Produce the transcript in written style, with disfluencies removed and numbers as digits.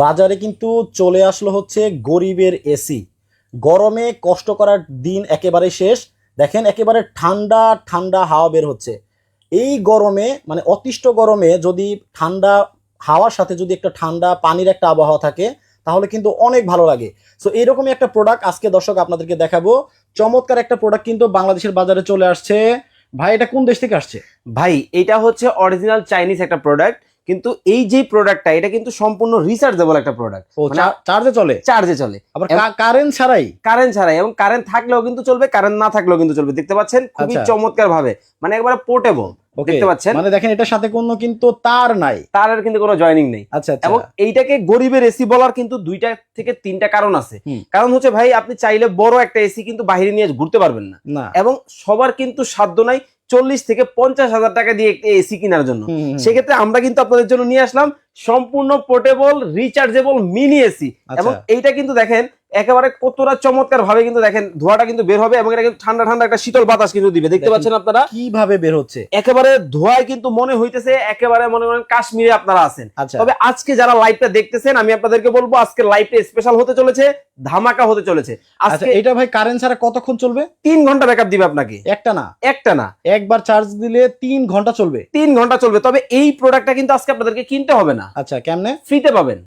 বাজারে কিন্তু চলে আসলো হচ্ছে গরিবের এসি। গরমে কষ্ট করার দিন একেবারে শেষ। দেখেন একেবারে ঠান্ডা ঠান্ডা হাওয়া বের হচ্ছে। এই গরমে মানে অতিষ্ঠ গরমে যদি ঠান্ডা হাওয়ার সাথে যদি একটা ঠান্ডা পানির একটা আবহাওয়া থাকে তাহলে কিন্তু অনেক ভালো লাগে। সো এইরকমই একটা প্রোডাক্ট আজকে দর্শক আপনাদেরকে দেখাবো। চমৎকার একটা প্রোডাক্ট কিন্তু বাংলাদেশের বাজারে চলে আসছে। ভাই এটা কোন দেশ থেকে আসছে? ভাই এটা হচ্ছে অরিজিনাল চাইনিজ একটা প্রোডাক্ট, কিন্তু এই যে প্রোডাক্টটা এটা কিন্তু সম্পূর্ণ রিচার্জেবল একটা প্রোডাক্ট। ও চার্জে চলে? চার্জে চলে, আবার কারেন্ট ছাড়াই? কারেন্ট ছাড়াই, এবং কারেন্ট থাকলেও কিন্তু চলবে, কারেন্ট না থাকলেও কিন্তু চলবে। দেখতে পাচ্ছেন খুবই আচ্ছা। চমৎকার ভাবে, মানে একবারে পোর্টেবল। দেখতে পাচ্ছেন মানে দেখেন এটার সাথে কোনো কিন্তু তার নাই, তারের কিন্তু কোনো জয়েনিং নেই। আচ্ছা আচ্ছা। এবং এইটাকে গরিবের এসি বলার কিন্তু 2টা থেকে 3টা কারণ আছে। হুম। কারণ হচ্ছে ভাই আপনি চাইলে বড় একটা এসি কিন্তু বাইরে নিয়ে ঘুরতে পারবেন না, না। এবং সবার কিন্তু সাধ্য নাই 40 থেকে 50 হাজার টাকা দিয়ে একটা এসি কেনার জন্য। সেক্ষেত্রে আমরা কিন্তু আপনাদের জন্য নিয়ে আসলাম সম্পূর্ণ পোর্টেবল রিচার্জেবল মিনি এসি। এবং এইটা কিন্তু দেখেন একেবারে কতটা চমৎকার ভাবে কিন্তু দেখেন ধোঁয়াটা কিন্তু বের হবে, এবং এটা কিন্তু ঠান্ডা ঠান্ডা একটা শীতল বাতাস কিন্তু দিবে। দেখতে পাচ্ছেন আপনারা কিভাবে বের হচ্ছে, একেবারে ধোঁয়ায় কিন্তু মনে হইতেছে একেবারে মনে করেন কাশ্মীরে আপনারা আছেন। তবে আজকে যারা লাইভটা দেখতেছেন আমি আপনাদেরকে বলবো আজকে লাইভটা স্পেশাল হতে চলেছে, ধামাকা হতে চলেছে আজকে। এটা ভাই কারেন্ট ছাড়া কতক্ষণ চলবে? 3 ঘন্টা ব্যাকআপ দিবে আপনাকে। একটা না? একটা না, একবার চার্জ দিলে 3 ঘন্টা চলবে? 3 ঘন্টা চলবে। তবে এই প্রোডাক্টটা কিন্তু আজকে আপনাদেরকে কিনতে হবে না। আচ্ছা, কেমনে? ফ্রিতে পাবেন।